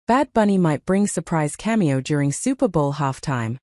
Bad Bunny might bring surprise cameo during Super Bowl halftime.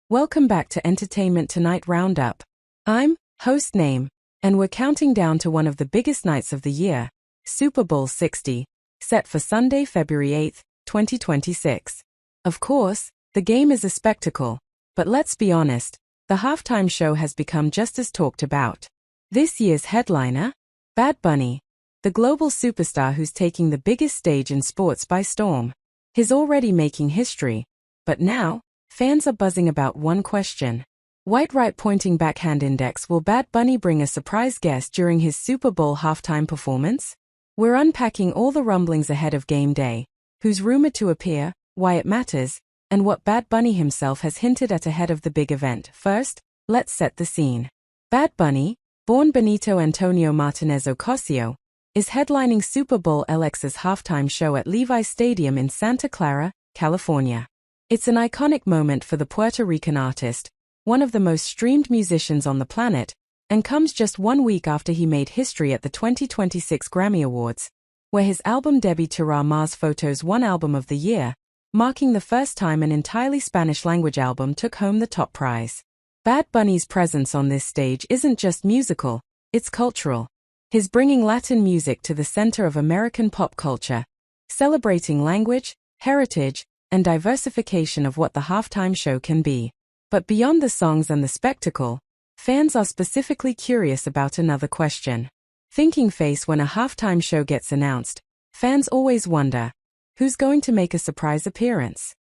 Welcome back to Entertainment Tonight Roundup. I'm host Name, and we're counting down to one of the biggest nights of the year, Super Bowl 60, set for Sunday, February 8, 2026. Of course, the game is a spectacle, but let's be honest, the halftime show has become just as talked about. This year's headliner? Bad Bunny, the global superstar who's taking the biggest stage in sports by storm. He's already making history, but now, fans are buzzing about one question. Right pointing backhand index. Will Bad Bunny bring a surprise guest during his Super Bowl halftime performance? We're unpacking all the rumblings ahead of game day, who's rumored to appear, why it matters, and what Bad Bunny himself has hinted at ahead of the big event. First, let's set the scene. Bad Bunny, born Benito Antonio Martinez Ocasio, is headlining Super Bowl LX's halftime show at Levi's Stadium in Santa Clara, California. It's an iconic moment for the Puerto Rican artist, one of the most streamed musicians on the planet, and comes just 1 week after he made history at the 2026 Grammy Awards, where his album debut Tirar Más Fotos won Album of the Year, marking the first time an entirely Spanish-language album took home the top prize. Bad Bunny's presence on this stage isn't just musical, it's cultural. He's bringing Latin music to the center of American pop culture, celebrating language, heritage, and diversification of what the halftime show can be. But beyond the songs and the spectacle, fans are specifically curious about another question. Thinking face. When a halftime show gets announced, fans always wonder, who's going to make a surprise appearance?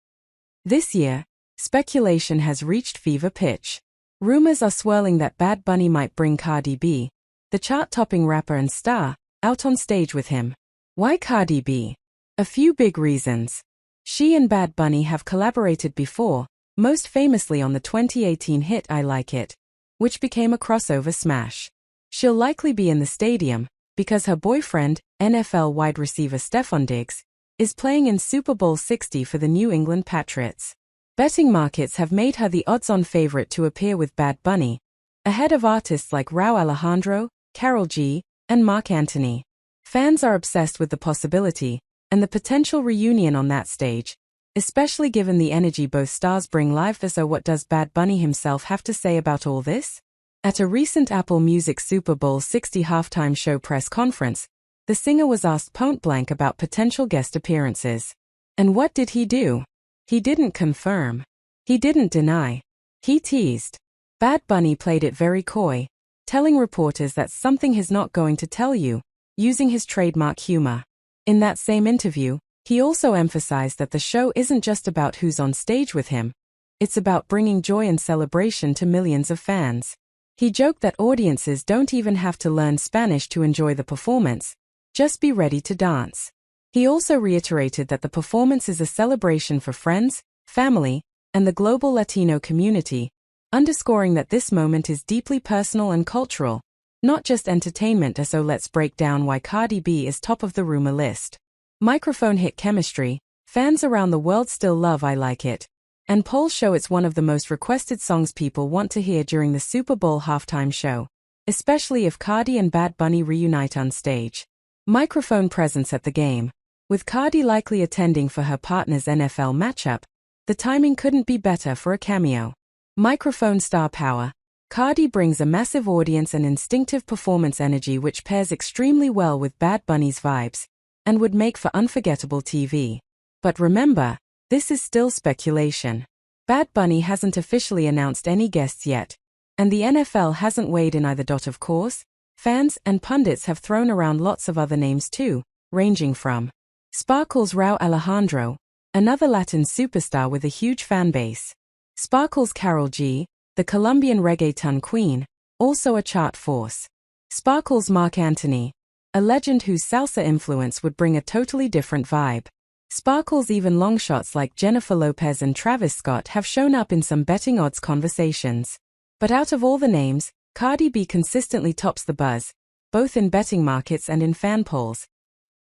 This year, speculation has reached fever pitch. Rumors are swirling that Bad Bunny might bring Cardi B, the chart-topping rapper and star, out on stage with him. Why Cardi B? A few big reasons. She and Bad Bunny have collaborated before, most famously on the 2018 hit I Like It, which became a crossover smash. She'll likely be in the stadium, because her boyfriend, NFL wide receiver Stefon Diggs, is playing in Super Bowl 60 for the New England Patriots. Betting markets have made her the odds-on favorite to appear with Bad Bunny, ahead of artists like Rauw Alejandro, Karol G, and Marc Anthony. Fans are obsessed with the possibility, and the potential reunion on that stage, especially given the energy both stars bring live. So what does Bad Bunny himself have to say about all this? At a recent Apple Music Super Bowl 60 halftime show press conference, the singer was asked point-blank about potential guest appearances. And what did he do? He didn't confirm. He didn't deny. He teased. Bad Bunny played it very coy, telling reporters that's something he's not going to tell you, using his trademark humor. In that same interview, he also emphasized that the show isn't just about who's on stage with him. It's about bringing joy and celebration to millions of fans. He joked that audiences don't even have to learn Spanish to enjoy the performance, just be ready to dance. He also reiterated that the performance is a celebration for friends, family, and the global Latino community, underscoring that this moment is deeply personal and cultural, not just entertainment. So let's break down why Cardi B is top of the rumor list. Microphone hit chemistry. Fans around the world still love I Like It, and polls show it's one of the most requested songs people want to hear during the Super Bowl halftime show, especially if Cardi and Bad Bunny reunite on stage. Microphone presence at the game. With Cardi likely attending for her partner's NFL matchup, the timing couldn't be better for a cameo. Microphone star power. Cardi brings a massive audience and instinctive performance energy which pairs extremely well with Bad Bunny's vibes, and would make for unforgettable TV. But remember, this is still speculation. Bad Bunny hasn't officially announced any guests yet, and the NFL hasn't weighed in either. Of course, fans and pundits have thrown around lots of other names too, ranging from Sparkle's Rauw Alejandro, another Latin superstar with a huge fan base. Sparkle's Karol G, the Colombian reggaeton queen, also a chart force. Sparkle's Marc Anthony, a legend whose salsa influence would bring a totally different vibe. Sparkle's even longshots like Jennifer Lopez and Travis Scott have shown up in some betting odds conversations. But out of all the names, Cardi B consistently tops the buzz, both in betting markets and in fan polls.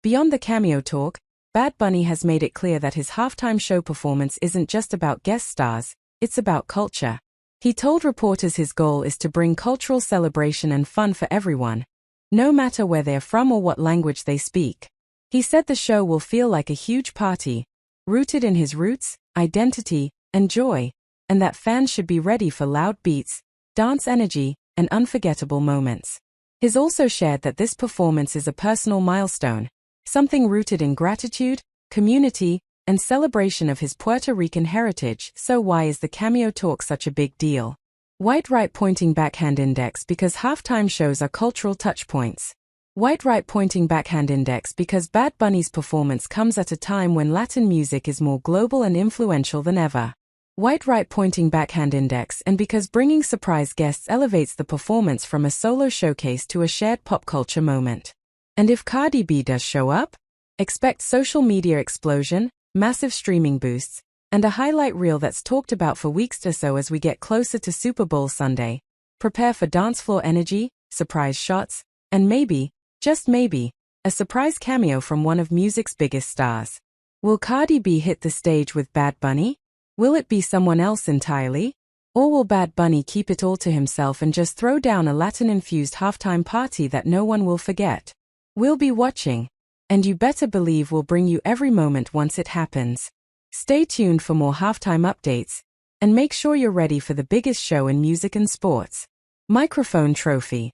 Beyond the cameo talk, Bad Bunny has made it clear that his halftime show performance isn't just about guest stars, it's about culture. He told reporters his goal is to bring cultural celebration and fun for everyone, no matter where they're from or what language they speak. He said the show will feel like a huge party, rooted in his roots, identity, and joy, and that fans should be ready for loud beats, dance energy, and unforgettable moments. He's also shared that this performance is a personal milestone, something rooted in gratitude, community, and celebration of his Puerto Rican heritage. So why is the Cameo talk such a big deal? White right pointing backhand index because halftime shows are cultural touchpoints. White right pointing backhand index because Bad Bunny's performance comes at a time when Latin music is more global and influential than ever. White right pointing backhand index and because bringing surprise guests elevates the performance from a solo showcase to a shared pop culture moment. And if Cardi B does show up, expect social media explosion, massive streaming boosts, and a highlight reel that's talked about for weeks or so as we get closer to Super Bowl Sunday. Prepare for dance floor energy, surprise shots, and maybe, just maybe, a surprise cameo from one of music's biggest stars. Will Cardi B hit the stage with Bad Bunny? Will it be someone else entirely? Or will Bad Bunny keep it all to himself and just throw down a Latin-infused halftime party that no one will forget? We'll be watching, and you better believe we'll bring you every moment once it happens. Stay tuned for more halftime updates, and make sure you're ready for the biggest show in music and sports. Microphone Trophy.